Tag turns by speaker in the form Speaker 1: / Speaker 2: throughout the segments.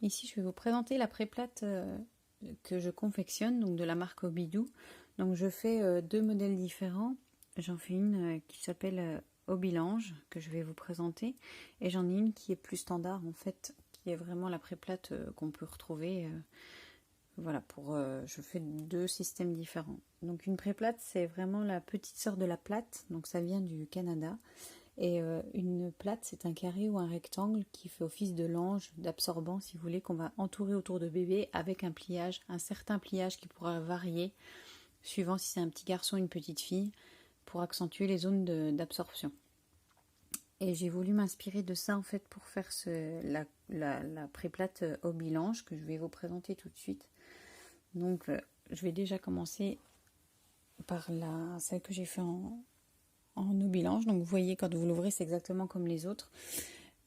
Speaker 1: Ici, je vais vous présenter la préplate que je confectionne, donc de la marque Obidou. Donc je fais deux modèles différents. J'en fais une qui s'appelle Obilange, que je vais vous présenter. Et j'en ai une qui est plus standard, en fait, qui est vraiment la préplate qu'on peut retrouver. Voilà, je fais deux systèmes différents. Donc une préplate, c'est vraiment la petite sœur de la plate. Donc ça vient du Canada. Et une plate, c'est un carré ou un rectangle qui fait office de lange, d'absorbant, si vous voulez, qu'on va entourer autour de bébé avec un pliage, un certain pliage qui pourra varier suivant si c'est un petit garçon ou une petite fille, pour accentuer les zones d'absorption. Et j'ai voulu m'inspirer de ça en fait pour faire la préplate au bilange que je vais vous présenter tout de suite. Donc je vais déjà commencer par celle que j'ai fait en bilange. Donc vous voyez, quand vous l'ouvrez, c'est exactement comme les autres.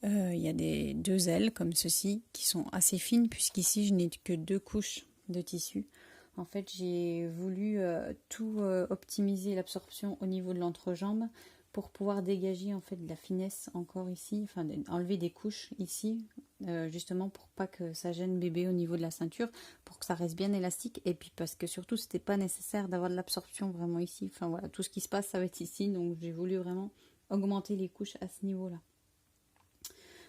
Speaker 1: Il y a deux ailes comme ceci qui sont assez fines, puisqu'ici je n'ai que deux couches de tissu. En fait, j'ai voulu tout optimiser l'absorption au niveau de l'entrejambe pour pouvoir dégager en fait de la finesse encore ici, enfin enlever des couches ici, justement pour pas que ça gêne bébé au niveau de la ceinture, pour que ça reste bien élastique, et puis parce que surtout c'était pas nécessaire d'avoir de l'absorption vraiment ici. Enfin voilà, tout ce qui se passe ça va être ici, donc j'ai voulu vraiment augmenter les couches à ce niveau-là.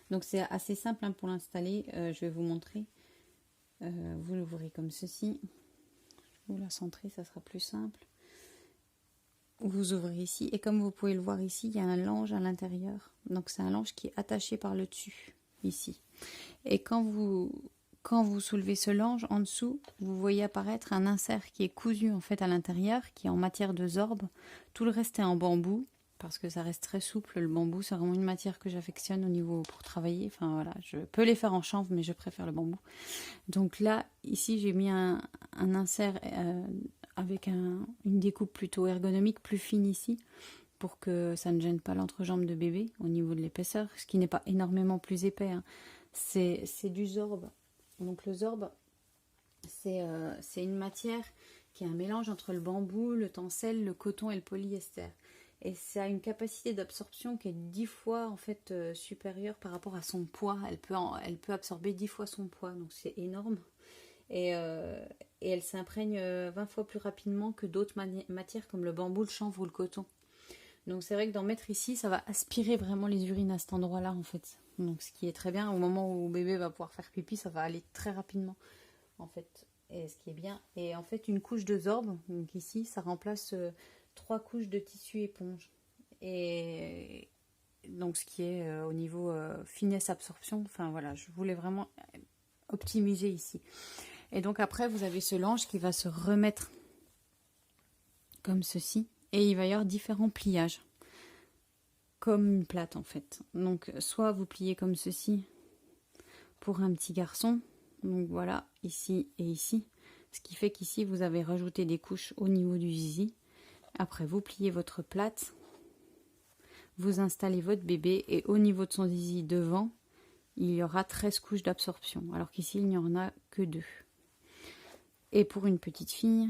Speaker 1: Donc c'est assez simple hein, pour l'installer, je vais vous montrer. Vous l'ouvrez comme ceci. Vous la centrez, ça sera plus simple. Vous ouvrez ici et comme vous pouvez le voir ici, il y a un lange à l'intérieur. Donc c'est un lange qui est attaché par le dessus, ici. Et quand vous soulevez ce lange, en dessous, vous voyez apparaître un insert qui est cousu en fait à l'intérieur, qui est en matière de zorbe. Tout le reste est en bambou, parce que ça reste très souple. Le bambou, c'est vraiment une matière que j'affectionne au niveau pour travailler. Enfin voilà, je peux les faire en chanvre, mais je préfère le bambou. Donc là, ici, j'ai mis un insert avec une découpe plutôt ergonomique, plus fine ici, pour que ça ne gêne pas l'entrejambe de bébé au niveau de l'épaisseur, ce qui n'est pas énormément plus épais. Hein. C'est du zorbe. Donc le zorbe, c'est une matière qui est un mélange entre le bambou, le tencel, le coton et le polyester. Et ça a une capacité d'absorption qui est 10 fois en fait supérieure par rapport à son poids. Elle peut absorber 10 fois son poids, donc c'est énorme. Et elle s'imprègne 20 fois plus rapidement que d'autres matières comme le bambou, le chanvre ou le coton. Donc c'est vrai que d'en mettre ici, ça va aspirer vraiment les urines à cet endroit-là en fait. Donc ce qui est très bien, au moment où bébé va pouvoir faire pipi, ça va aller très rapidement en fait. Et ce qui est bien. Et en fait, une couche de zorbe, donc ici, ça remplace 3 couches de tissu éponge. Et donc ce qui est au niveau finesse absorption, enfin voilà, je voulais vraiment optimiser ici. Et donc après, vous avez ce lange qui va se remettre comme ceci. Et il va y avoir différents pliages. Comme une plate en fait. Donc soit vous pliez comme ceci pour un petit garçon. Donc voilà, ici et ici. Ce qui fait qu'ici, vous avez rajouté des couches au niveau du zizi. Après, vous pliez votre plate. Vous installez votre bébé. Et au niveau de son zizi devant, il y aura 13 couches d'absorption. Alors qu'ici, il n'y en a que 2. Et pour une petite fille,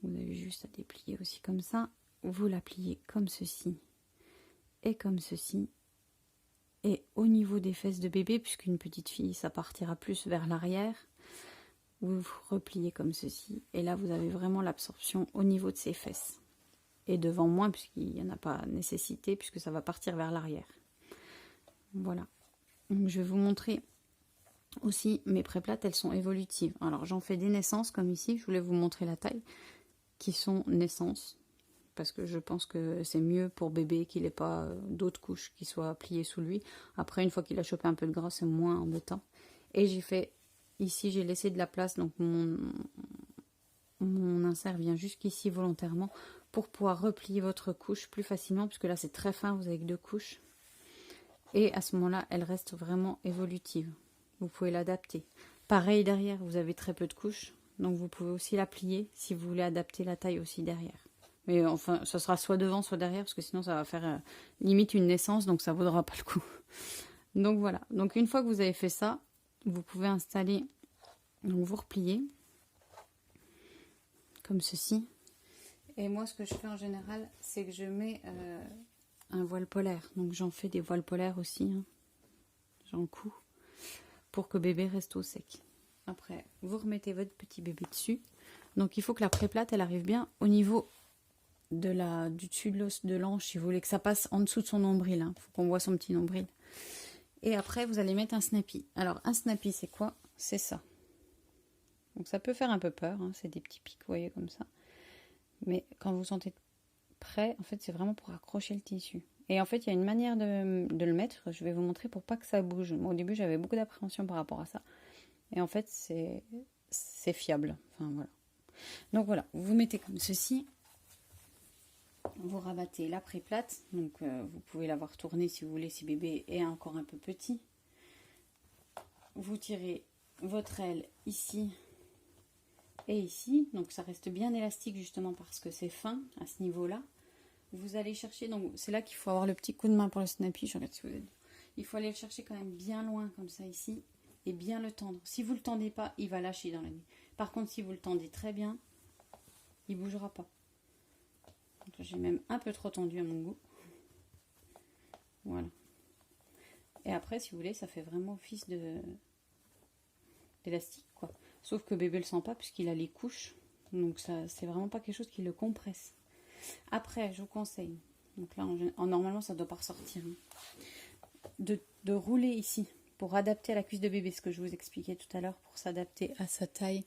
Speaker 1: vous avez juste à déplier aussi comme ça. Vous la pliez comme ceci et comme ceci. Et au niveau des fesses de bébé, puisqu'une petite fille, ça partira plus vers l'arrière, vous repliez comme ceci. Et là, vous avez vraiment l'absorption au niveau de ses fesses. Et devant moins, puisqu'il n'y en a pas nécessité, puisque ça va partir vers l'arrière. Voilà. Donc, je vais vous montrer aussi mes préplates, elles sont évolutives. Alors, j'en fais des naissances, comme ici. Je voulais vous montrer la taille, qui sont naissances. Parce que je pense que c'est mieux pour bébé qu'il n'ait pas d'autres couches qui soient pliées sous lui. Après, une fois qu'il a chopé un peu de gras, c'est moins embêtant. Et j'ai fait, ici j'ai laissé de la place, donc mon insert vient jusqu'ici volontairement pour pouvoir replier votre couche plus facilement, puisque là c'est très fin, vous avez que 2 couches. Et à ce moment-là, elle reste vraiment évolutive. Vous pouvez l'adapter. Pareil derrière, vous avez très peu de couches, donc vous pouvez aussi la plier si vous voulez adapter la taille aussi derrière. Mais enfin, ce sera soit devant, soit derrière, parce que sinon ça va faire limite une naissance, donc ça vaudra pas le coup. Donc voilà. Donc une fois que vous avez fait ça, vous pouvez installer, donc vous repliez, comme ceci. Et moi, ce que je fais en général, c'est que je mets un voile polaire. Donc j'en fais des voiles polaires aussi. Hein. J'en couds pour que bébé reste au sec. Après, vous remettez votre petit bébé dessus. Donc, il faut que la préplate, elle arrive bien au niveau du dessus de l'os de l'ange, si vous voulez que ça passe en dessous de son nombril. Il faut qu'on voit son petit nombril. Et après, vous allez mettre un snappy. Alors, un snappy, c'est quoi? C'est ça. Donc, ça peut faire un peu peur. Hein. C'est des petits pics, vous voyez, comme ça. Mais quand vous sentez prêt, en fait, c'est vraiment pour accrocher le tissu. Et en fait, il y a une manière de le mettre. Je vais vous montrer pour pas que ça bouge. Moi, au début, j'avais beaucoup d'appréhension par rapport à ça. Et en fait, c'est fiable. Enfin, voilà. Donc, voilà. Vous mettez comme ceci. Vous rabattez la préplate. Donc, vous pouvez l'avoir tournée si vous voulez, si bébé est encore un peu petit. Vous tirez votre aile ici et ici. Donc, ça reste bien élastique justement parce que c'est fin à ce niveau-là. Vous allez chercher, donc c'est là qu'il faut avoir le petit coup de main pour le snappy. Je regarde si vous êtes. Il faut aller le chercher quand même bien loin, comme ça ici, et bien le tendre. Si vous ne le tendez pas, il va lâcher dans la nuit. Par contre, si vous le tendez très bien, il ne bougera pas. J'ai même un peu trop tendu à mon goût. Voilà. Et après, si vous voulez, ça fait vraiment office d'élastique, quoi. Sauf que bébé le sent pas puisqu'il a les couches. Donc ça, c'est vraiment pas quelque chose qui le compresse. Après, je vous conseille, donc là, normalement, ça ne doit pas ressortir, hein, de rouler ici pour adapter à la cuisse de bébé, ce que je vous expliquais tout à l'heure, pour s'adapter à sa taille.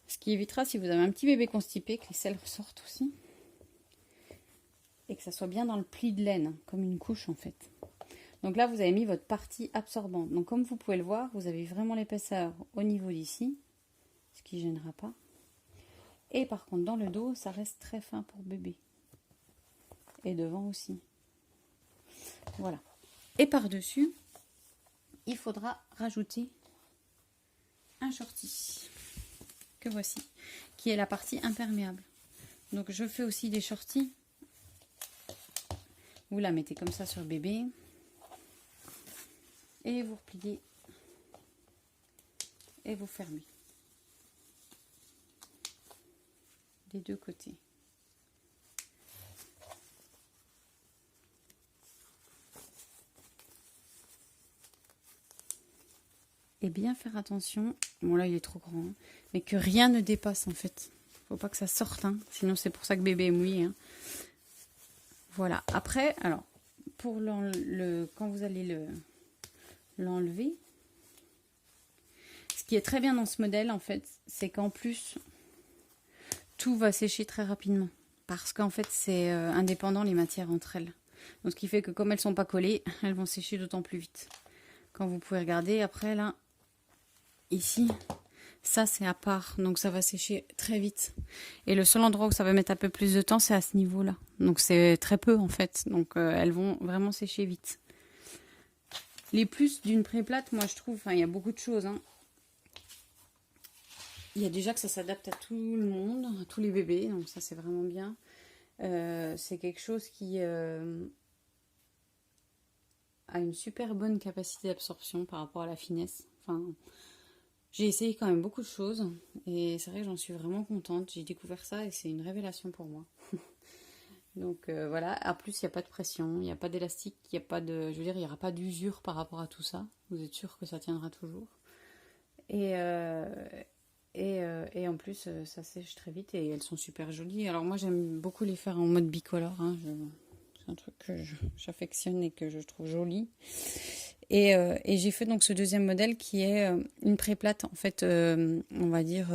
Speaker 1: Ce qui évitera, si vous avez un petit bébé constipé, que les selles ressortent aussi. Et que ça soit bien dans le pli de laine, comme une couche en fait. Donc là, vous avez mis votre partie absorbante. Donc comme vous pouvez le voir, vous avez vraiment l'épaisseur au niveau d'ici, ce qui ne gênera pas. Et par contre, dans le dos, ça reste très fin pour bébé. Et devant aussi. Voilà. Et par-dessus, il faudra rajouter un shorty, que voici, qui est la partie imperméable. Donc je fais aussi des shorties. Vous la mettez comme ça sur bébé. Et vous repliez. Et vous fermez. Des deux côtés. Et bien faire attention, bon là il est trop grand, hein, mais que rien ne dépasse en fait. Faut pas que ça sorte, hein, sinon c'est pour ça que bébé est mouillé. Hein. Voilà, après, alors, pour quand vous allez l'enlever, ce qui est très bien dans ce modèle en fait, c'est qu'en plus, tout va sécher très rapidement. Parce qu'en fait, c'est indépendant les matières entre elles. Donc ce qui fait que comme elles ne sont pas collées, elles vont sécher d'autant plus vite. Quand vous pouvez regarder, après là, ici, ça c'est à part. Donc ça va sécher très vite. Et le seul endroit où ça va mettre un peu plus de temps, c'est à ce niveau-là. Donc c'est très peu en fait. Donc elles vont vraiment sécher vite. Les plus d'une préplate, moi je trouve, enfin il y a beaucoup de choses. Hein. Il y a déjà que ça s'adapte à tout le monde, à tous les bébés, donc ça c'est vraiment bien. C'est quelque chose qui a une super bonne capacité d'absorption par rapport à la finesse. Enfin, j'ai essayé quand même beaucoup de choses et c'est vrai que j'en suis vraiment contente. J'ai découvert ça et c'est une révélation pour moi. Donc voilà, en plus il n'y a pas de pression, il n'y a pas d'élastique, il n'y a pas de, je veux dire, il n'y aura pas d'usure par rapport à tout ça. Vous êtes sûr que ça tiendra toujours. Et en plus, ça sèche très vite et elles sont super jolies. Alors moi, j'aime beaucoup les faire en mode bicolore. Hein. C'est un truc que j'affectionne et que je trouve joli. Et j'ai fait donc ce deuxième modèle qui est une préplate, en fait, on va dire,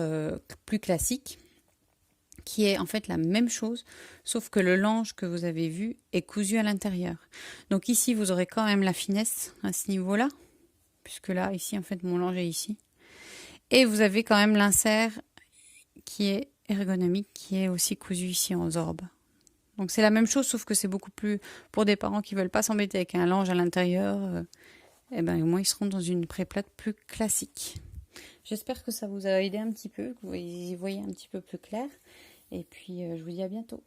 Speaker 1: plus classique, qui est en fait la même chose, sauf que le lange que vous avez vu est cousu à l'intérieur. Donc ici, vous aurez quand même la finesse à ce niveau-là, puisque là, ici, en fait, mon lange est ici. Et vous avez quand même l'insert qui est ergonomique, qui est aussi cousu ici en zorbe. Donc c'est la même chose, sauf que c'est beaucoup plus pour des parents qui veulent pas s'embêter avec un lange à l'intérieur. Et ben au moins ils seront dans une préplate plus classique. J'espère que ça vous a aidé un petit peu, que vous y voyez un petit peu plus clair. Et puis je vous dis à bientôt.